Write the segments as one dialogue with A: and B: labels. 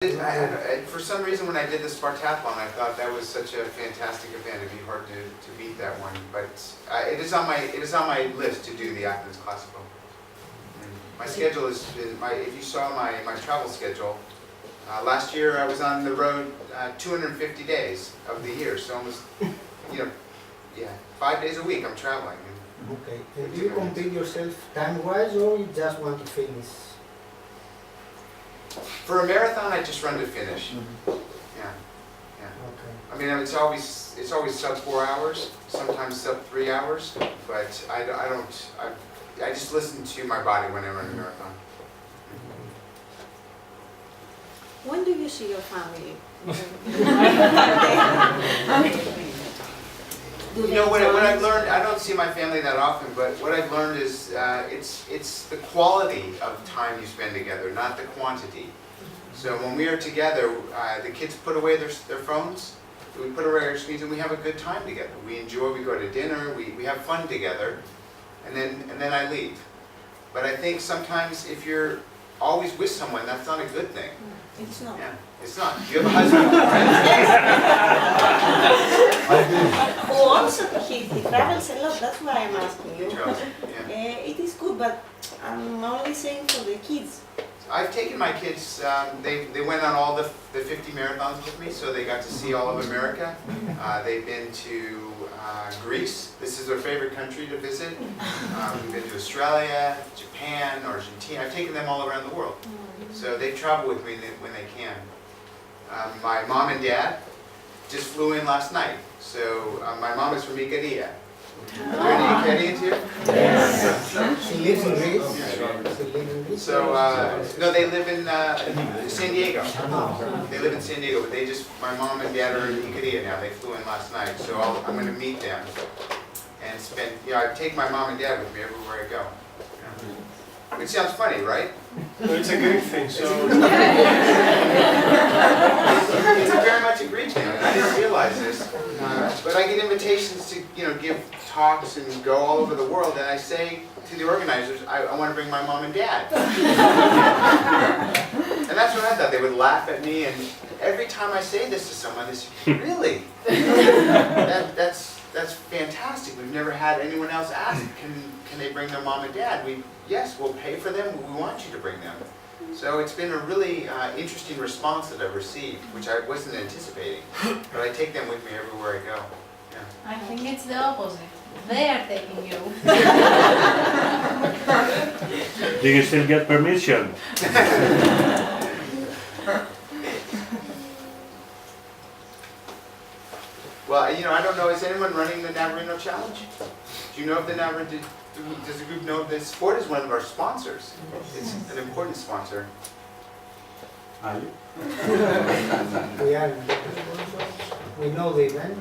A: For some reason, when I did the Spartathlon, I thought that was such a fantastic event. It'd be hard to beat that one, but it is on my list to do the Athens Classical. And my schedule is if you saw my travel schedule, last year I was on the road 250 days of the year, so almost 5 days a week I'm traveling.
B: Okay. Do you compete yourself time-wise, or you just want to finish?
A: For a marathon, I just run to finish. Yeah.
B: Okay.
A: I mean, it's always sub 4 hours, sometimes sub 3 hours, but I just listen to my body when I run a marathon.
C: When do you see your family?
A: You know, what I've learned, I don't see my family that often, but what I've learned is it's the quality of time you spend together, not the quantity. So when we are together, the kids put away their phones, we put away our screens, and we have a good time together. We enjoy, we go to dinner, we have fun together, and then I leave. But I think sometimes if you're always with someone, that's not a good thing.
C: It's not.
A: Yeah, it's not. You have a husband, right?
C: Oh, also he travels a lot. That's why I'm asking you.
A: Yeah.
C: It is good, but I'm only saying for the kids.
A: I've taken my kids, they went on all the 50 marathons with me, so they got to see all of America. They've been to Greece. This is their favorite country to visit. We've been to Australia, Japan, Argentina. I've taken them all around the world. So they travel with me when they can. My mom and dad just flew in last night. So my mom is from Icaria. Are there any Icarians here?
B: Yes. She lives in Greece.
A: Yeah. So, no, they live in San Diego. They live in San Diego, but my mom and dad are in Icaria now. They flew in last night, so I'm going to meet them and spend, I take my mom and dad with me everywhere I go. It sounds funny, right?
D: No, it's a Greek thing, so...
A: It's very much a Greek thing. I didn't realize this. But I get invitations to, give talks and go all over the world, and I say to the organizers, I want to bring my mom and dad. And that's what I thought. They would laugh at me, and every time I say this to someone, they say, really? That's fantastic. We've never had anyone else ask, can they bring their mom and dad? Yes, we'll pay for them. We want you to bring them. So it's been a really interesting response that I've received, which I wasn't anticipating. But I take them with me everywhere I go. Yeah.
E: I think it's the opposite. They are taking you.
F: Do you still get permission?
A: Well, I don't know, is anyone running the Navarino Challenge? Do you know if does the group know this? Sport is one of our sponsors. It's an important sponsor.
F: Are you?
B: We are. We know the event.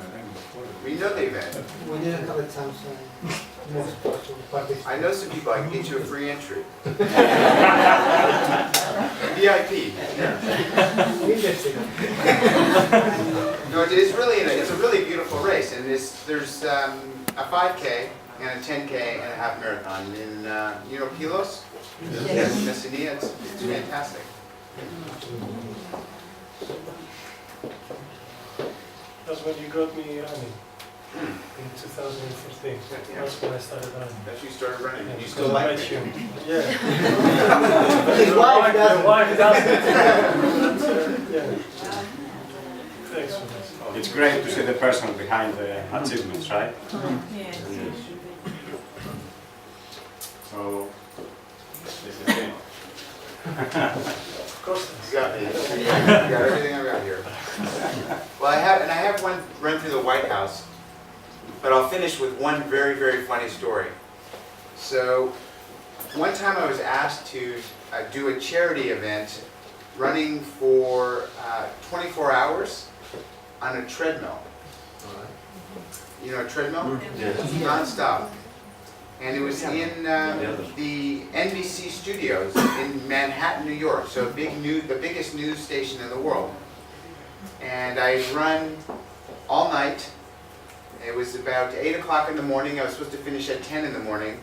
A: We know the event.
B: We didn't have a chance to participate.
A: I know some people, I can get you a free entry. VIP. Yeah.
B: Interesting.
A: No, it's a really beautiful race, and there's a 5K and a 10K and a half marathon in Pilos? Yes. Messenia. It's fantastic.
D: That's when you got me running in 2015. That's when I started running.
A: That you started running, and you
D: Yeah,
A: still like it.
D: Yeah.
B: His wife does.
D: The wife does it. Yeah. Thanks for this.
G: It's great to see the person behind the achievements, right?
E: Yes.
G: So, this is it.
D: Of course.
A: You got me. You got everything I got here. Well, I have one run through the White House, but I'll finish with one very, very funny story. So, one time I was asked to do a charity event running for 24 hours on a treadmill. You know a treadmill?
F: Yes.
A: Non-stop. And it was in the NBC studios in Manhattan, New York. So the biggest news station in the world. And I run all night. It was about 8 o'clock in the morning. I was supposed to finish at 10 in the morning.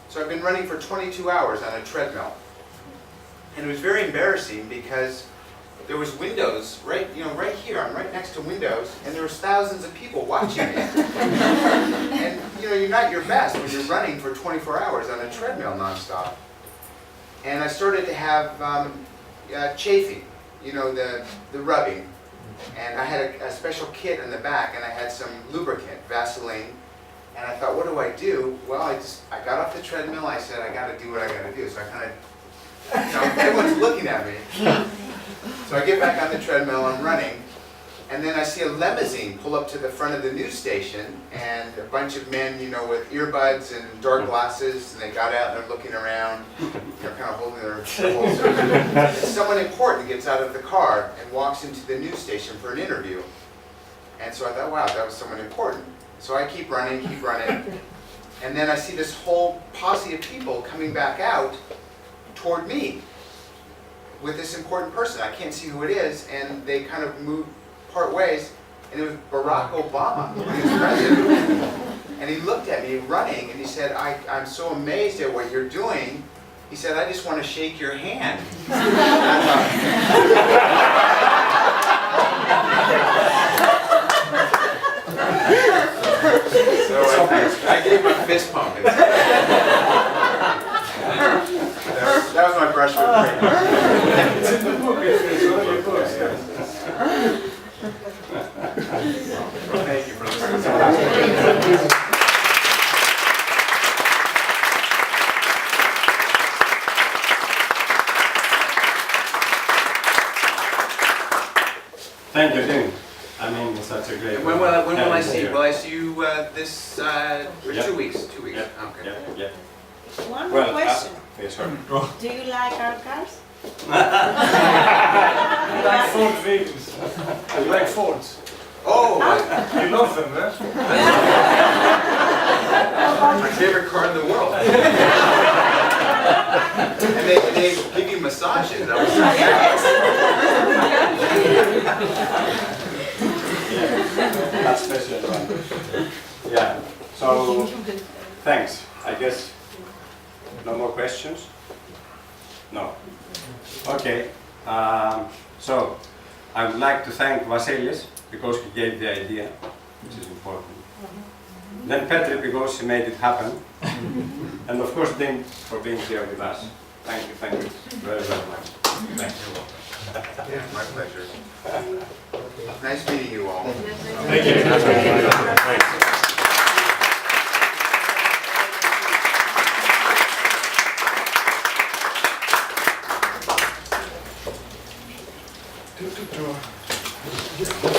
A: So I've been running for 22 hours on a treadmill. And it was very embarrassing because there was windows right, right here. I'm right next to windows, and there was thousands of people watching me. And you're not your best when you're running for 24 hours on a treadmill nonstop. And I started to have chafing, the rubbing. And I had a special kit in the back, and I had some lubricant, Vaseline. And I thought, what do I do? Well, I got off the treadmill. I said, I got to do what I got to do. So I kind of, everyone's looking at me. So I get back on the treadmill. I'm running, and then I see a limousine pull up to the front of the news station, and a bunch of men, with earbuds and dark glasses, and they got out and they're looking around, kind of holding their holsters. And someone important gets out of the car and walks into the news station for an interview. And so I thought, wow, that was someone important. So I keep running, and then I see this whole posse of people coming back out toward me with this important person. I can't see who it is, and they kind of move part ways, and it was Barack Obama, he was president. And he looked at me running, and he said, I'm so amazed at what you're doing. He said, I just want to shake your hand. So I gave him a fist pump. That was my brush with him.
D: It's in the book, it's one of your books.
A: Thank you for listening.
G: Thank you, Dean. I mean, it's such a great.
A: When will I see you?
G: here.
A: Will I see you this
G: Yeah.
A: 2 weeks? 2 weeks.
G: Yeah,
A: Okay.
G: yeah, yeah.
C: One more question.
G: Yes, sir.
C: Do you like our cars?
D: I like Ford vehicles. I like Fords.
A: Oh,
D: You love them, huh?
A: my favorite car in the world. And they give you massages. That was so
G: That's special one. Yeah. So, thanks. I guess no more questions? No. Okay. So, I would like to thank Vasilis because he gave the idea, which is important. Then Petri because he made it happen. And of course, Dean for being here with us. Thank you very, very much. Thank you.
A: Yeah, my pleasure. Nice meeting you all.
F: Thank you. Thanks.